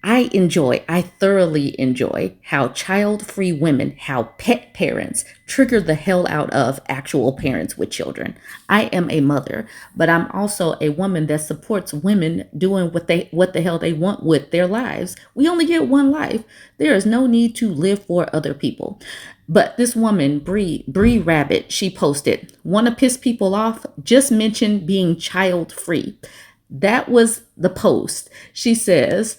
I thoroughly enjoy how child-free women, how pet parents trigger the hell out of actual parents with children. I am a mother, but I'm also a woman that supports women doing what the hell they want with their lives. We only get one life. There is no need to live for other people. But this woman, Bree Rabbit, she posted, "Want to piss people off? Just mention being child free." That was the post. She says,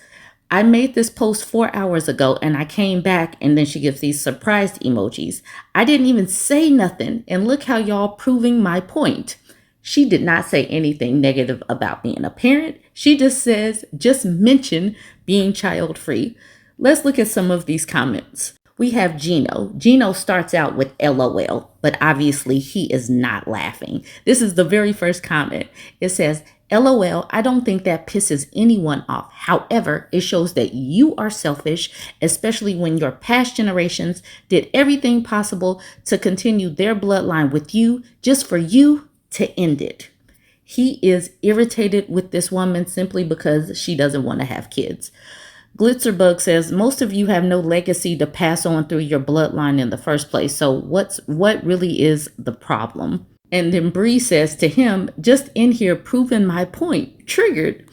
"I made this post 4 hours ago and I came back," and then she gives these surprised emojis. "I didn't even say nothing, and look how y'all proving my point." She did not say anything negative about being a parent. She just says, just mention being child free. Let's look at some of these comments. We have Gino. Gino starts out with LOL, but obviously he is not laughing. This is the very first comment. It says, "LOL, I don't think that pisses anyone off. However, it shows that you are selfish, especially when your past generations did everything possible to continue their bloodline with you just for you to end it." He is irritated with this woman simply because she doesn't want to have kids. Glitzerbug says, "Most of you have no legacy to pass on through your bloodline in the first place. So what really is the problem?" And then Bree says to him, "Just in here proving my point. Triggered."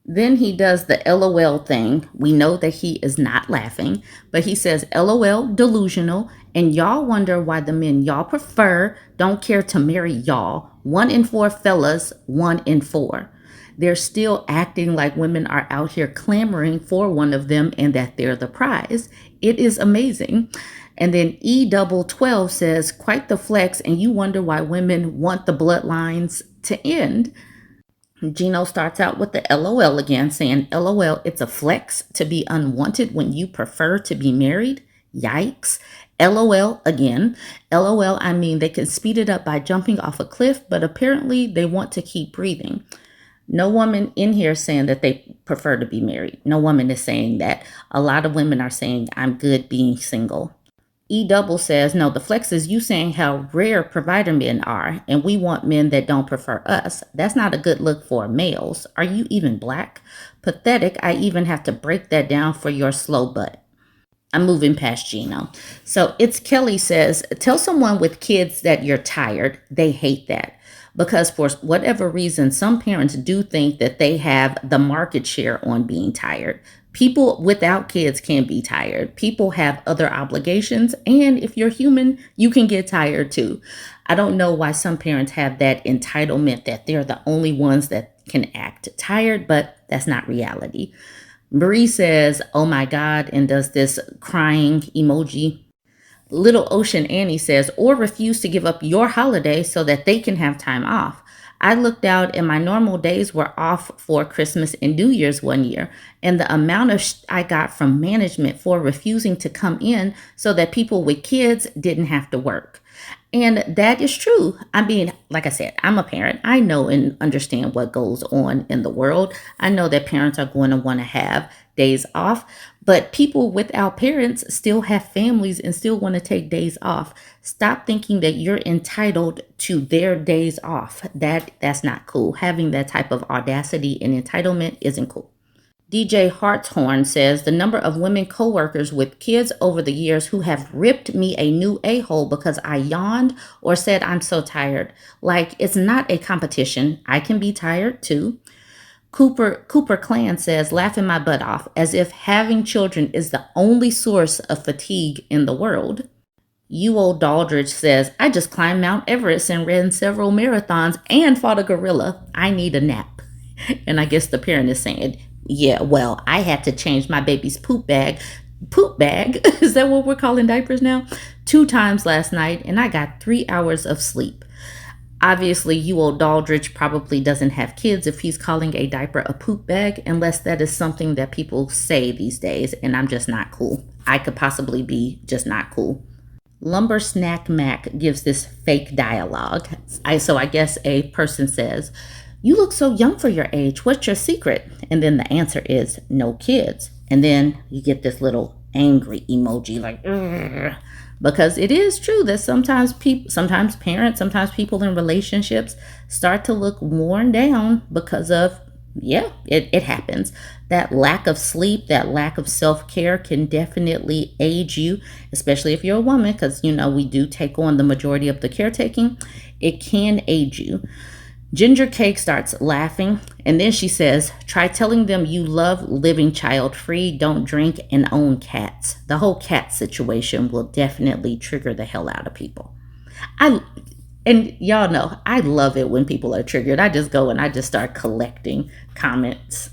Then he does the LOL thing. We know that he is not laughing, but he says, "LOL, delusional. And y'all wonder why the men y'all prefer don't care to marry y'all. 1 in 4 fellas, 1 in 4. They're still acting like women are out here clamoring for one of them and that they're the prize. It is amazing." And then E12 says, "Quite the flex, and you wonder why women want the bloodlines to end." Gino starts out with the LOL again, saying, "LOL, it's a flex to be unwanted when you prefer to be married. Yikes." LOL again. LOL, I mean, they can speed it up by jumping off a cliff, but apparently they want to keep breathing. No woman in here is saying that they prefer to be married. No woman is saying that. A lot of women are saying, "I'm good being single." E double says, "No, the flex is you saying how rare provider men are, and we want men that don't prefer us. That's not a good look for males. Are you even black? Pathetic. I even have to break that down for your slow butt." I'm moving past Gino. So it's Kelly says, "Tell someone with kids that you're tired. They hate that. Because for whatever reason, some parents do think that they have the market share on being tired. People without kids can be tired. People have other obligations. And if you're human, you can get tired too." I don't know why some parents have that entitlement that they're the only ones that can act tired, but that's not reality. Marie says, "Oh my God," and does this crying emoji. Little Ocean Annie says, "Or refuse to give up your holiday so that they can have time off. I looked out and my normal days were off for Christmas and New Year's one year, and the amount of I got from management for refusing to come in so that people with kids didn't have to work." And that is true. I mean, like I said, I'm a parent. I know and understand what goes on in the world. I know that parents are going to want to have days off, but people without parents still have families and still want to take days off. Stop thinking that you're entitled to their days off. That's not cool. Having that type of audacity and entitlement isn't cool. DJ Hartshorn says, "The number of women coworkers with kids over the years who have ripped me a new a-hole because I yawned or said I'm so tired. Like, it's not a competition. I can be tired too." Cooper Clan says, "Laughing my butt off as if having children is the only source of fatigue in the world." You Old Daldridge says, "I just climbed Mount Everest and ran several marathons and fought a gorilla. I need a nap." And I guess the parent is saying, "Yeah, well, I had to change my baby's poop bag." Poop bag? Is that what we're calling diapers now? 2 times last night, and I got 3 hours of sleep. Obviously, you Old Daldridge probably doesn't have kids if he's calling a diaper a poop bag, unless that is something that people say these days, and I'm just not cool. I could possibly be just not cool. Lumber Snack Mac gives this fake dialogue. So I guess a person says, "You look so young for your age. What's your secret?" And then the answer is, "No kids." And then you get this little angry emoji like, "Ugh." Because it is true that sometimes parents, sometimes people in relationships start to look worn down because of Yeah, it happens. That lack of sleep, that lack of self care can definitely age you, especially if you're a woman, because, we do take on the majority of the caretaking. It can age you. Ginger Cake starts laughing, and then she says, try telling them you love living child free, don't drink, and own cats. The whole cat situation will definitely trigger the hell out of people. I and y'all know I love it when people are triggered. I just go and I just start collecting comments.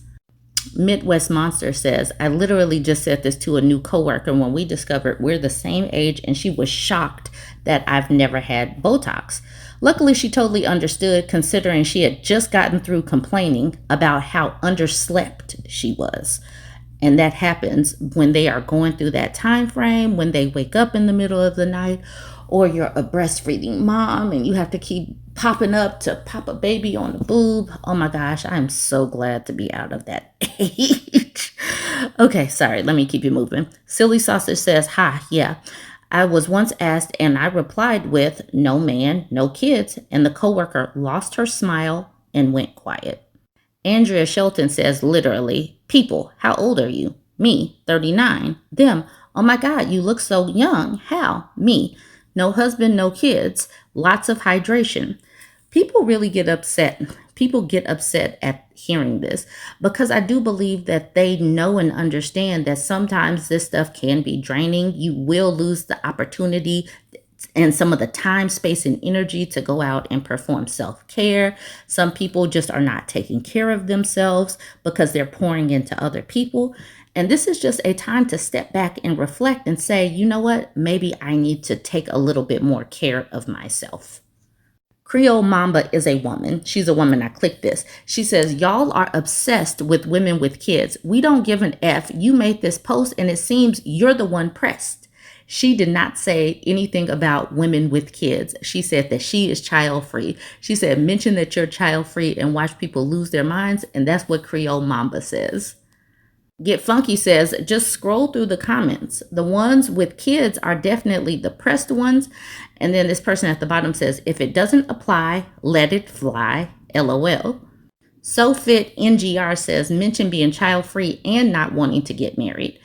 Midwest Monster says, I literally just said this to a new coworker when we discovered we're the same age, and she was shocked that I've never had Botox. Luckily, she totally understood, considering she had just gotten through complaining about how underslept she was. And that happens when they are going through that time frame, when they wake up in the middle of the night, or you're a breastfeeding mom and you have to keep popping up to pop a baby on the boob. Oh my gosh, I'm so glad to be out of that age. Okay, sorry, let me keep you moving. Silly Sausage says, ha, yeah. I was once asked and I replied with, no man, no kids. And the coworker lost her smile and went quiet. Andrea Shelton says, literally, people, how old are you? Me, 39. Them, oh my God, you look so young. How? Me, no husband, no kids, lots of hydration. People really get upset. People get upset at hearing this because I do believe that they know and understand that sometimes this stuff can be draining. You will lose the opportunity and some of the time, space, and energy to go out and perform self-care. Some people just are not taking care of themselves because they're pouring into other people. And this is just a time to step back and reflect and say, you know what? Maybe I need to take a little bit more care of myself. Creole Mamba is a woman. She's a woman. I clicked this. She says, y'all are obsessed with women with kids. We don't give an F. You made this post and it seems you're the one pressed. She did not say anything about women with kids. She said that she is child free. She said, mention that you're child free and watch people lose their minds. And that's what Creole Mamba says. Get Funky says, just scroll through the comments. The ones with kids are definitely the pressed ones. And then this person at the bottom says, if it doesn't apply, let it fly. LOL. SoFit NGR says, mention being child free and not wanting to get married.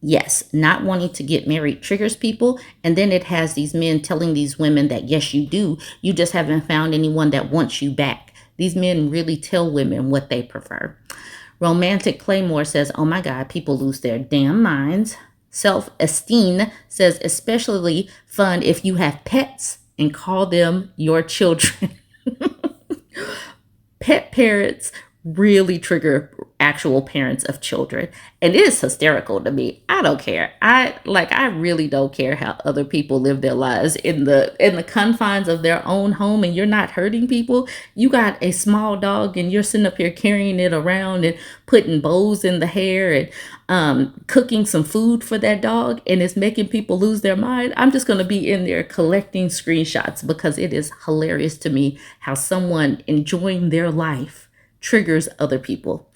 Yes, not wanting to get married triggers people. And then it has these men telling these women that, yes, you do. You just haven't found anyone that wants you back. These men really tell women what they prefer. Romantic Claymore says, oh my God, people lose their damn minds. Self-esteem says, especially fun if you have pets and call them your children. Pet parents really trigger actual parents of children, and it is hysterical to me. I don't care. I really don't care how other people live their lives in the confines of their own home, and you're not hurting people. You got a small dog and you're sitting up here carrying it around and putting bows in the hair and cooking some food for that dog, and it's making people lose their mind. I'm just going to be in there collecting screenshots because it is hilarious to me how someone enjoying their life triggers other people.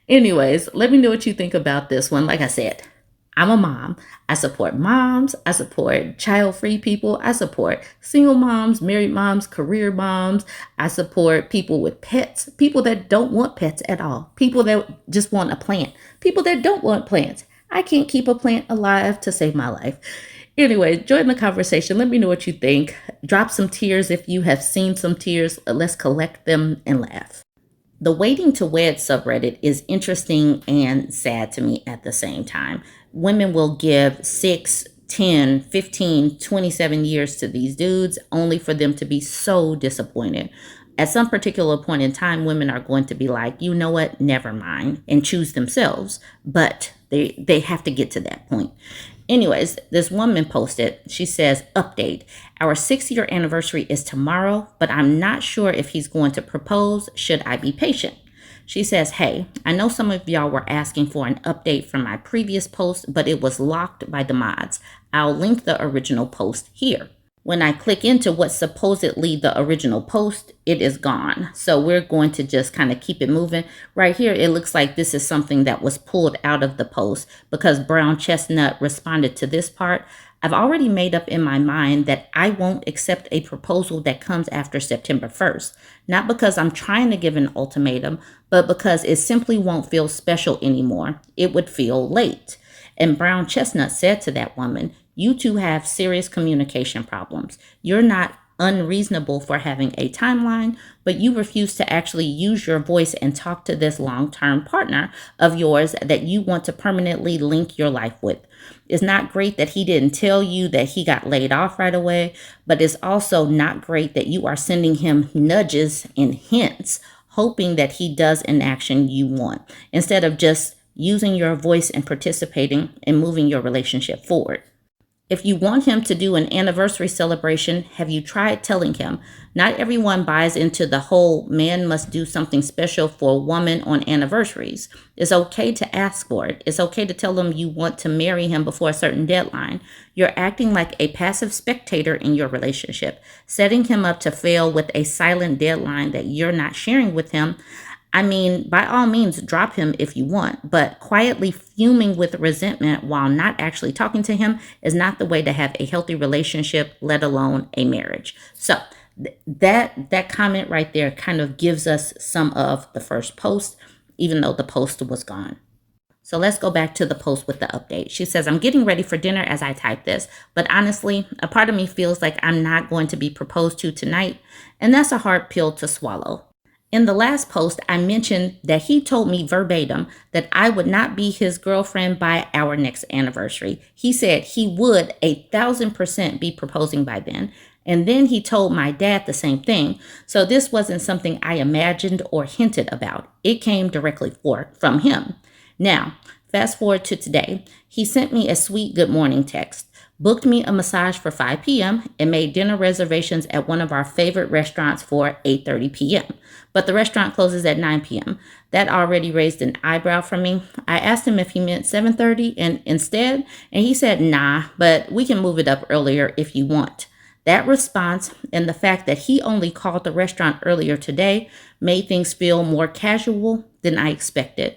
Anyways, let me know what you think about this one. Like I said, I'm a mom. I support moms. I support child-free people. I support single moms, married moms, career moms. I support people with pets, people that don't want pets at all, people that just want a plant, people that don't want plants. I can't keep a plant alive to save my life. Anyway, join the conversation. Let me know what you think. Drop some tears if you have seen some tears. Let's collect them and laugh. The Waiting to Wed subreddit is interesting and sad to me at the same time. Women will give 6, 10, 15, 27 years to these dudes only for them to be so disappointed. At some particular point in time, women are going to be like, you know what, never mind, and choose themselves. But they have to get to that point. Anyways, this woman posted, she says, update, our 6-year anniversary is tomorrow, but I'm not sure if he's going to propose. Should I be patient? She says, hey, I know some of y'all were asking for an update from my previous post, but it was locked by the mods. I'll link the original post here. When I click into what's supposedly the original post, it is gone. So we're going to just kind of keep it moving. Right here, it looks like this is something that was pulled out of the post because Brown Chestnut responded to this part. I've already made up in my mind that I won't accept a proposal that comes after September 1st. Not because I'm trying to give an ultimatum, but because it simply won't feel special anymore. It would feel late. And Brown Chestnut said to that woman, "You two have serious communication problems. You're not unreasonable for having a timeline, but you refuse to actually use your voice and talk to this long-term partner of yours that you want to permanently link your life with. It's not great that he didn't tell you that he got laid off right away, but it's also not great that you are sending him nudges and hints, hoping that he does an action you want, instead of just using your voice and participating and moving your relationship forward. If you want him to do an anniversary celebration, have you tried telling him? Not everyone buys into the whole man must do something special for a woman on anniversaries. It's okay to ask for it. It's okay to tell him you want to marry him before a certain deadline. You're acting like a passive spectator in your relationship, setting him up to fail with a silent deadline that you're not sharing with him. I mean, by all means, drop him if you want, but quietly fuming with resentment while not actually talking to him is not the way to have a healthy relationship, let alone a marriage. So that comment right there kind of gives us some of the first post, even though the post was gone. So let's go back to the post with the update. She says, "I'm getting ready for dinner as I type this, but honestly, a part of me feels like I'm not going to be proposed to tonight, and that's a hard pill to swallow." In the last post, I mentioned that he told me verbatim that I would not be his girlfriend by our next anniversary. He said he would 1,000% be proposing by then. And then he told my dad the same thing. So this wasn't something I imagined or hinted about. It came directly from him. Now, fast forward to today. He sent me a sweet good morning text, booked me a massage for 5 p.m., and made dinner reservations at one of our favorite restaurants for 8:30 p.m. But the restaurant closes at 9 p.m. That already raised an eyebrow from me. I asked him if he meant 7:30 and instead, and he said, "Nah, but we can move it up earlier if you want." That response and the fact that he only called the restaurant earlier today made things feel more casual than I expected.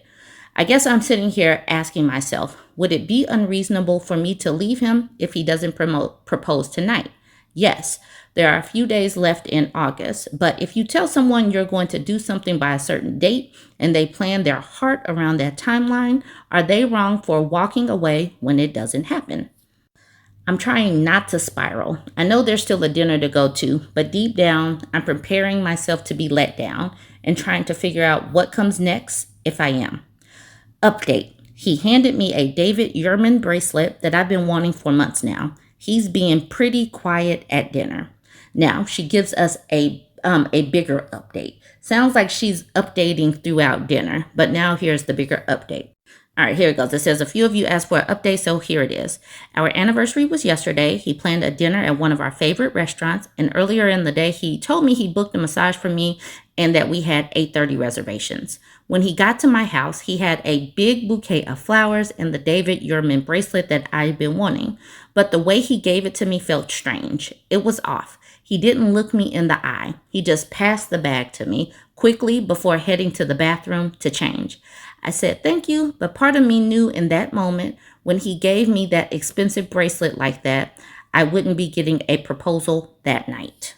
I guess I'm sitting here asking myself, would it be unreasonable for me to leave him if he doesn't propose tonight? Yes, there are a few days left in August, but if you tell someone you're going to do something by a certain date and they plan their heart around that timeline, are they wrong for walking away when it doesn't happen? I'm trying not to spiral. I know there's still a dinner to go to, but deep down, I'm preparing myself to be let down and trying to figure out what comes next if I am. Update. He handed me a David Yurman bracelet that I've been wanting for months now. He's being pretty quiet at dinner. Now, she gives us a bigger update. Sounds like she's updating throughout dinner, but now here's the bigger update. All right, here it goes. It says, "A few of you asked for an update, so here it is. Our anniversary was yesterday. He planned a dinner at one of our favorite restaurants, and earlier in the day, he told me he booked a massage for me and that we had 8:30 reservations. When he got to my house, he had a big bouquet of flowers and the David Yurman bracelet that I'd been wanting, but the way he gave it to me felt strange. It was off. He didn't look me in the eye. He just passed the bag to me quickly before heading to the bathroom to change. I said thank you, but part of me knew in that moment when he gave me that expensive bracelet like that, I wouldn't be getting a proposal that night.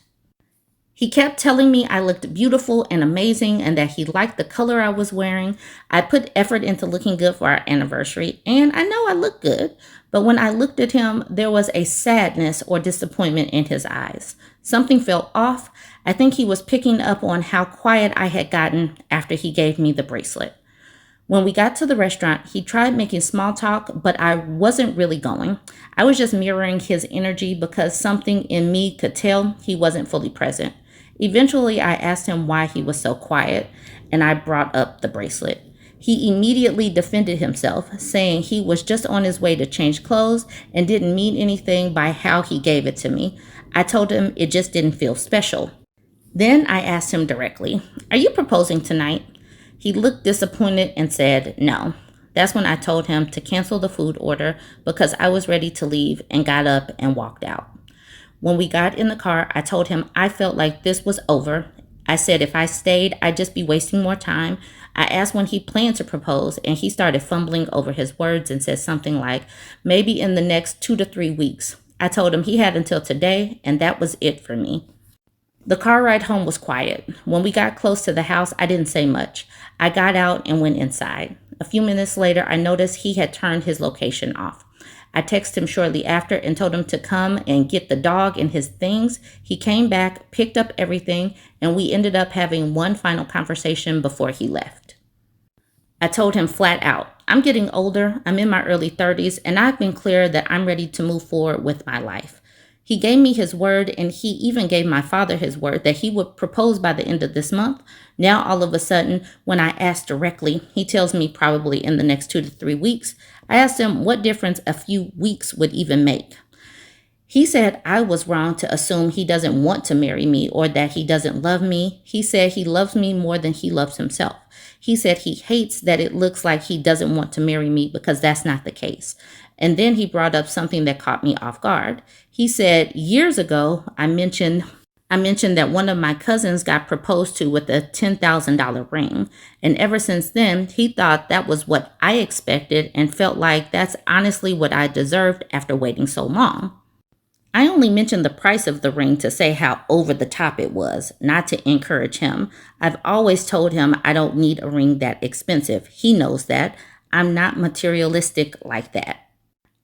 He kept telling me I looked beautiful and amazing and that he liked the color I was wearing. I put effort into looking good for our anniversary, and I know I look good, but when I looked at him, there was a sadness or disappointment in his eyes. Something felt off. I think he was picking up on how quiet I had gotten after he gave me the bracelet. When we got to the restaurant, he tried making small talk, but I wasn't really going. I was just mirroring his energy because something in me could tell he wasn't fully present. Eventually, I asked him why he was so quiet, and I brought up the bracelet. He immediately defended himself, saying he was just on his way to change clothes and didn't mean anything by how he gave it to me. I told him it just didn't feel special. Then I asked him directly, "Are you proposing tonight?" He looked disappointed and said no. That's when I told him to cancel the food order because I was ready to leave and got up and walked out. When we got in the car, I told him I felt like this was over. I said if I stayed, I'd just be wasting more time. I asked when he planned to propose, and he started fumbling over his words and said something like, maybe in the next 2 to 3 weeks. I told him he had until today, and that was it for me. The car ride home was quiet. When we got close to the house, I didn't say much. I got out and went inside. A few minutes later, I noticed he had turned his location off. I texted him shortly after and told him to come and get the dog and his things. He came back, picked up everything, and we ended up having one final conversation before he left. I told him flat out, I'm getting older, I'm in my early 30s, and I've been clear that I'm ready to move forward with my life. He gave me his word, and he even gave my father his word that he would propose by the end of this month. Now, all of a sudden, when I asked directly, he tells me probably in the next 2 to 3 weeks. I asked him what difference a few weeks would even make. He said I was wrong to assume he doesn't want to marry me or that he doesn't love me. He said he loves me more than he loves himself. He said he hates that it looks like he doesn't want to marry me because that's not the case. And then he brought up something that caught me off guard. He said, years ago, I mentioned that one of my cousins got proposed to with a $10,000 ring. And ever since then, he thought that was what I expected and felt like that's honestly what I deserved after waiting so long. I only mentioned the price of the ring to say how over the top it was, not to encourage him. I've always told him I don't need a ring that expensive. He knows that. I'm not materialistic like that.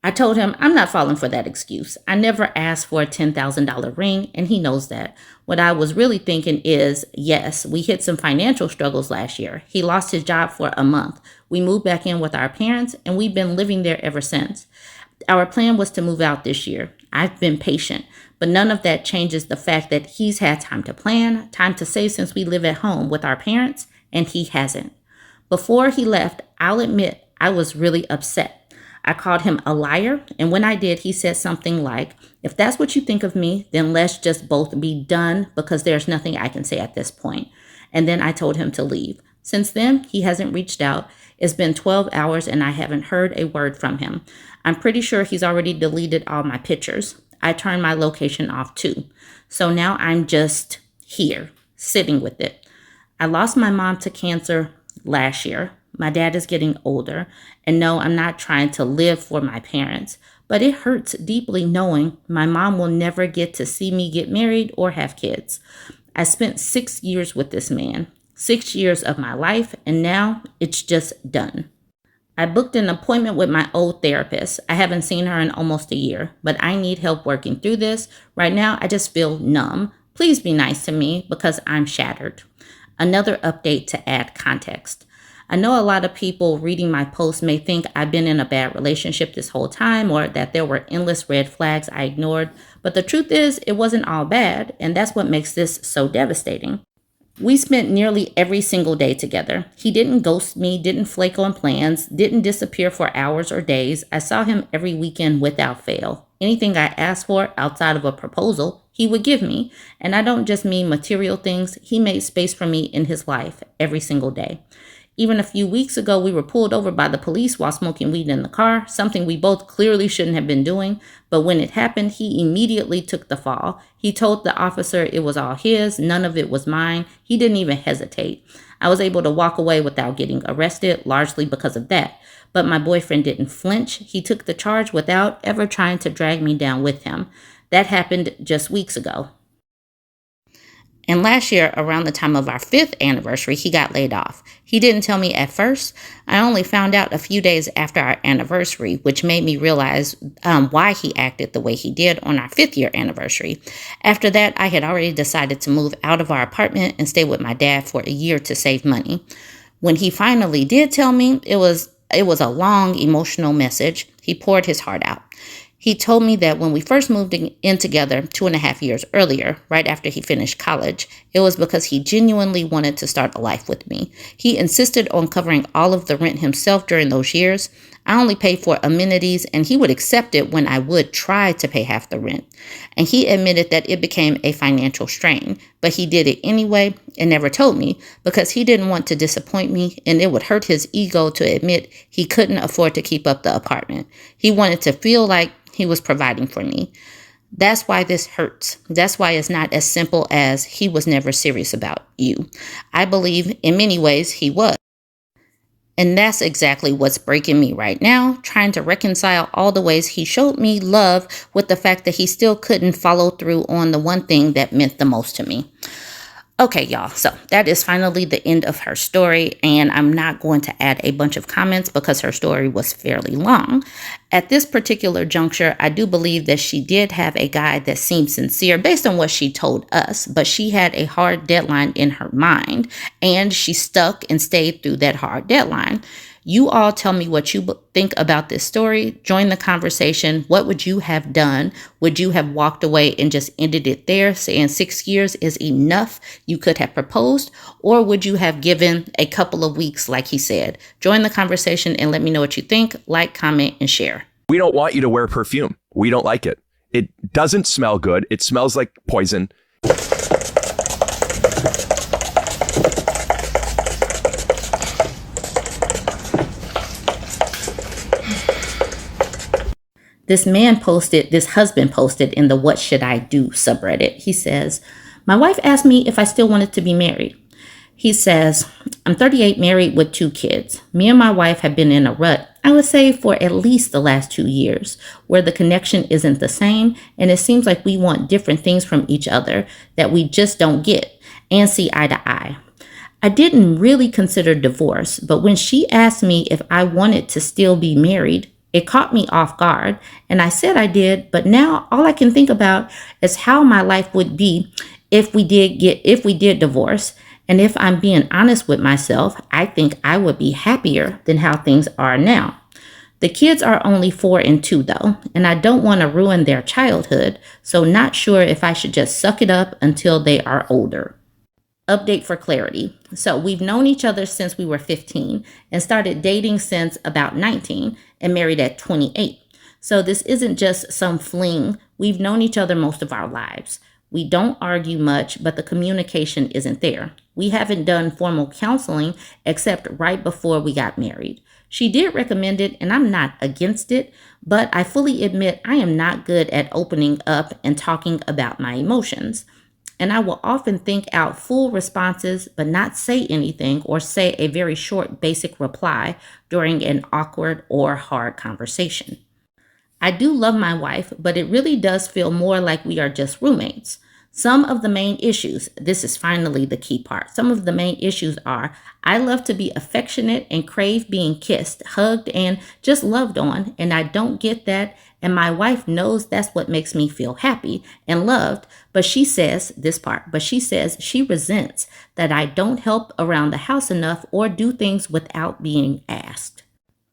I told him I'm not falling for that excuse. I never asked for a $10,000 ring, and he knows that. What I was really thinking is, yes, we hit some financial struggles last year. He lost his job for a month. We moved back in with our parents, and we've been living there ever since. Our plan was to move out this year. I've been patient, but none of that changes the fact that he's had time to plan, time to save since we live at home with our parents, and he hasn't. Before he left, I'll admit I was really upset. I called him a liar, and when I did, he said something like, if that's what you think of me, then let's just both be done because there's nothing I can say at this point. And then I told him to leave. Since then, he hasn't reached out. It's been 12 hours and I haven't heard a word from him. I'm pretty sure he's already deleted all my pictures. I turned my location off too. So now I'm just here, sitting with it. I lost my mom to cancer last year. My dad is getting older, and no, I'm not trying to live for my parents, but it hurts deeply knowing my mom will never get to see me get married or have kids. I spent 6 years with this man, 6 years of my life, and now it's just done. I booked an appointment with my old therapist. I haven't seen her in almost a year, but I need help working through this. Right now, I just feel numb. Please be nice to me because I'm shattered. Another update to add context. I know a lot of people reading my posts may think I've been in a bad relationship this whole time or that there were endless red flags I ignored, but the truth is it wasn't all bad, and that's what makes this so devastating. We spent nearly every single day together. He didn't ghost me, didn't flake on plans, didn't disappear for hours or days. I saw him every weekend without fail. Anything I asked for outside of a proposal, he would give me, and I don't just mean material things. He made space for me in his life every single day. Even a few weeks ago, we were pulled over by the police while smoking weed in the car, something we both clearly shouldn't have been doing. But when it happened, he immediately took the fall. He told the officer it was all his, none of it was mine. He didn't even hesitate. I was able to walk away without getting arrested, largely because of that. But my boyfriend didn't flinch. He took the charge without ever trying to drag me down with him. That happened just weeks ago. And last year, around the time of our 5th anniversary, he got laid off. He didn't tell me at first. I only found out a few days after our anniversary, which made me realize why he acted the way he did on our 5th year anniversary. After that, I had already decided to move out of our apartment and stay with my dad for a year to save money. When he finally did tell me, it was a long, emotional message. He poured his heart out. He told me that when we first moved in together 2.5 years earlier, right after he finished college, it was because he genuinely wanted to start a life with me. He insisted on covering all of the rent himself during those years. I only paid for amenities, and he would accept it when I would try to pay half the rent. And he admitted that it became a financial strain, but he did it anyway and never told me because he didn't want to disappoint me, and it would hurt his ego to admit he couldn't afford to keep up the apartment. He wanted to feel like he was providing for me. That's why this hurts. That's why it's not as simple as he was never serious about you. I believe in many ways he was. And that's exactly what's breaking me right now, trying to reconcile all the ways he showed me love with the fact that he still couldn't follow through on the one thing that meant the most to me. Okay, y'all. So that is finally the end of her story. And I'm not going to add a bunch of comments because her story was fairly long. At this particular juncture, I do believe that she did have a guy that seemed sincere based on what she told us, but she had a hard deadline in her mind and she stuck and stayed through that hard deadline. You all tell me what you think about this story. Join the conversation. What would you have done? Would you have walked away and just ended it there, saying 6 years is enough? You could have proposed, or would you have given a couple of weeks like he said? Join the conversation and let me know what you think. Like, comment, and share. We don't want you to wear perfume. We don't like it. It doesn't smell good. It smells like poison. This husband posted in the What Should I Do subreddit. He says, my wife asked me if I still wanted to be married. He says, I'm 38, married with 2 kids. Me and my wife have been in a rut, I would say for at least the last 2 years, where the connection isn't the same, and it seems like we want different things from each other that we just don't get and see eye to eye. I didn't really consider divorce, but when she asked me if I wanted to still be married, it caught me off guard, and I said I did, but now all I can think about is how my life would be if we did divorce. And if I'm being honest with myself, I think I would be happier than how things are now. The kids are only 4 and 2 though, and I don't want to ruin their childhood, so not sure if I should just suck it up until they are older. Update for clarity. So we've known each other since we were 15 and started dating since about 19 and married at 28. So this isn't just some fling. We've known each other most of our lives. We don't argue much, but the communication isn't there. We haven't done formal counseling except right before we got married. She did recommend it, and I'm not against it, but I fully admit I am not good at opening up and talking about my emotions. And I will often think out full responses, but not say anything or say a very short basic reply during an awkward or hard conversation. I do love my wife, but it really does feel more like we are just roommates. Some of the main issues, this is finally the key part. Some of the main issues are I love to be affectionate and crave being kissed, hugged, and just loved on, and I don't get that. And my wife knows that's what makes me feel happy and loved. But she says she resents that I don't help around the house enough or do things without being asked.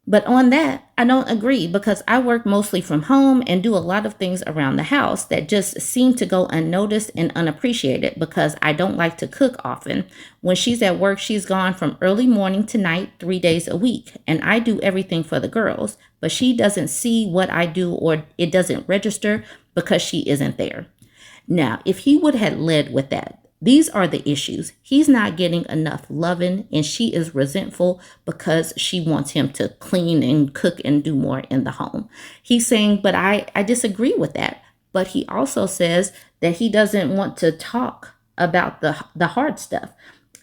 But on that, I don't agree because I work mostly from home and do a lot of things around the house that just seem to go unnoticed and unappreciated because I don't like to cook often. When she's at work, she's gone from early morning to night 3 days a week, and I do everything for the girls, but she doesn't see what I do or it doesn't register because she isn't there. Now, if he would have led with that, these are the issues. He's not getting enough loving, and she is resentful because she wants him to clean and cook and do more in the home. He's saying, but I disagree with that. But he also says that he doesn't want to talk about the hard stuff.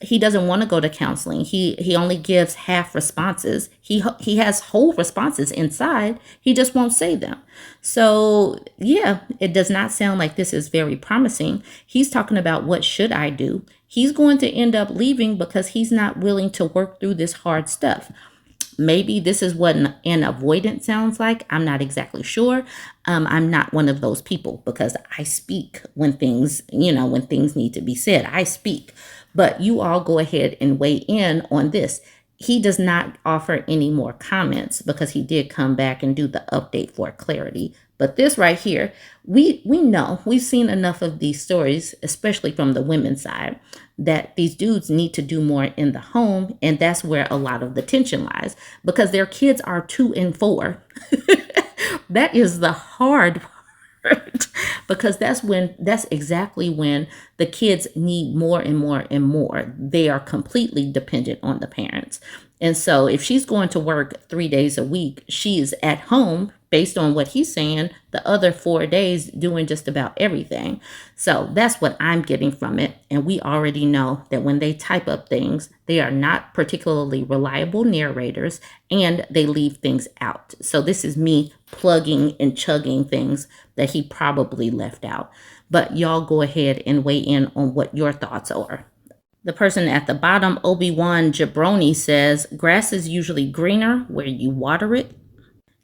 He doesn't want to go to counseling. He only gives half responses. He has whole responses inside. He just won't say them. So yeah, it does not sound like this is very promising. He's talking about what should I do. He's going to end up leaving because he's not willing to work through this hard stuff. Maybe this is what an avoidant sounds like. I'm not exactly sure. I'm not one of those people because I speak when things need to be said. I speak. But you all go ahead and weigh in on this. He does not offer any more comments because he did come back and do the update for clarity. But this right here, we know, we've seen enough of these stories, especially from the women's side, that these dudes need to do more in the home. And that's where a lot of the tension lies because their kids are 2 and 4. That is the hard part. Because that's exactly when the kids need more and more and more. They are completely dependent on the parents. And so if she's going to work 3 days a week, she is at home based on what he's saying, the other 4 days doing just about everything. So that's what I'm getting from it. And we already know that when they type up things, they are not particularly reliable narrators and they leave things out. So this is me plugging and chugging things that he probably left out. But y'all go ahead and weigh in on what your thoughts are. The person at the bottom, Obi-Wan Jabroni, says, grass is usually greener where you water it.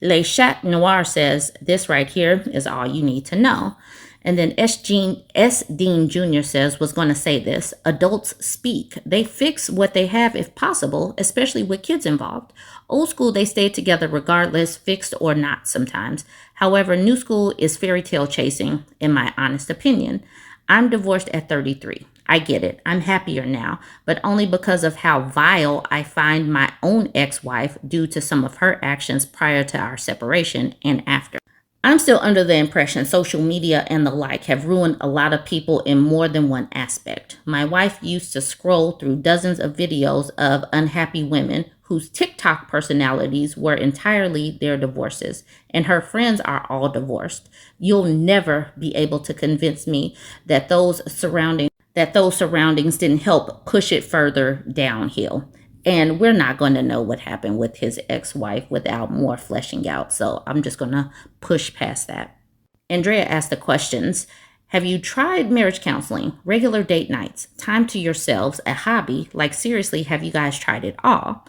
Le Chat Noir says, this right here is all you need to know. And then S. Dean Jr. says, was going to say this, adults speak. They fix what they have if possible, especially with kids involved. Old school, they stay together regardless, fixed or not sometimes. However, new school is fairy tale chasing, in my honest opinion. I'm divorced at 33. I get it. I'm happier now, but only because of how vile I find my own ex-wife due to some of her actions prior to our separation and after. I'm still under the impression social media and the like have ruined a lot of people in more than one aspect. My wife used to scroll through dozens of videos of unhappy women whose TikTok personalities were entirely their divorces, and her friends are all divorced. You'll never be able to convince me that those surroundings didn't help push it further downhill. And we're not going to know what happened with his ex-wife without more fleshing out. So I'm just going to push past that. Andrea asked the questions. Have you tried marriage counseling, regular date nights, time to yourselves, a hobby? Like seriously, have you guys tried it all?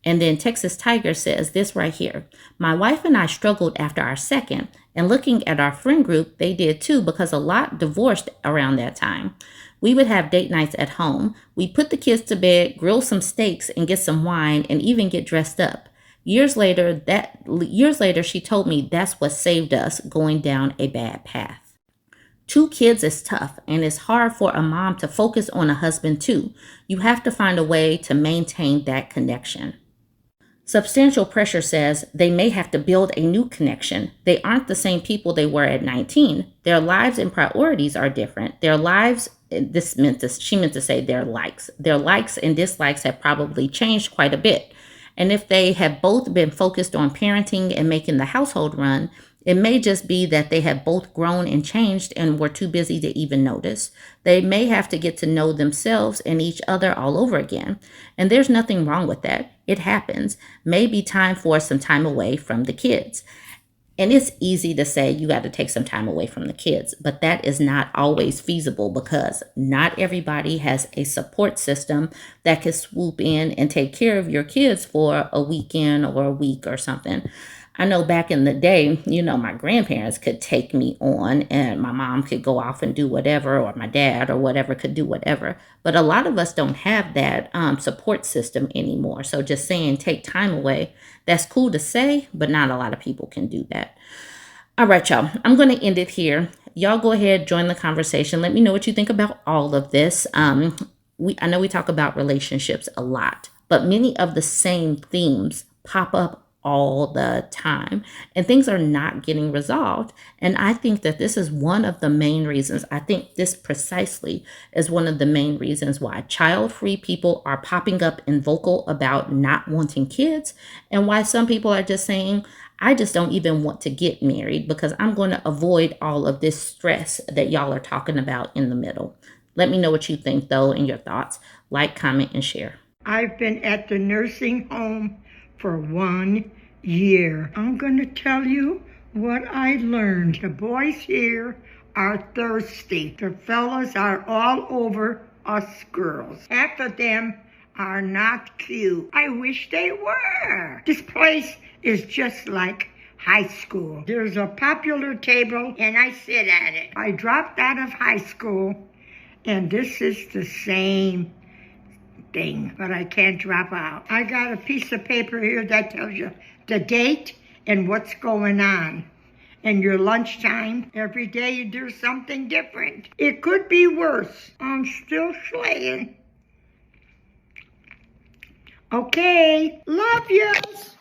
And then Texas Tiger says this right here. My wife and I struggled after our second, and looking at our friend group, they did too because a lot divorced around that time. We would have date nights at home. We put the kids to bed, grill some steaks, and get some wine, and even get dressed up. Years later, she told me that's what saved us going down a bad path. 2 kids is tough, and it's hard for a mom to focus on a husband too. You have to find a way to maintain that connection. Substantial Pressure says they may have to build a new connection. They aren't the same people they were at 19. Their lives and priorities are different. Their lives, she meant to say their likes. Their likes and dislikes have probably changed quite a bit. And if they have both been focused on parenting and making the household run, it may just be that they have both grown and changed and were too busy to even notice. They may have to get to know themselves and each other all over again. And there's nothing wrong with that. It happens. Maybe time for some time away from the kids. And it's easy to say you got to take some time away from the kids, but that is not always feasible because not everybody has a support system that can swoop in and take care of your kids for a weekend or a week or something. I know back in the day, my grandparents could take me on and my mom could go off and do whatever, or my dad or whatever could do whatever. But a lot of us don't have that support system anymore. So just saying take time away, that's cool to say, but not a lot of people can do that. All right, y'all, I'm going to end it here. Y'all go ahead, join the conversation. Let me know what you think about all of this. I know we talk about relationships a lot, but many of the same themes pop up all the time and things are not getting resolved. And I think that this is one of the main reasons. I think this precisely is one of the main reasons why child-free people are popping up and vocal about not wanting kids, and why some people are just saying, I just don't even want to get married because I'm going to avoid all of this stress that y'all are talking about in the middle. Let me know what you think though and your thoughts. Like, comment, and share. I've been at the nursing home for 1 year. I'm going to tell you what I learned. The boys here are thirsty. The fellas are all over us girls. Half of them are not cute. I wish they were. This place is just like high school. There's a popular table and I sit at it. I dropped out of high school and this is the same thing, but I can't drop out. I got a piece of paper here that tells you the date and what's going on. And your lunchtime, every day there's something different. It could be worse. I'm still slaying. Okay, love yous.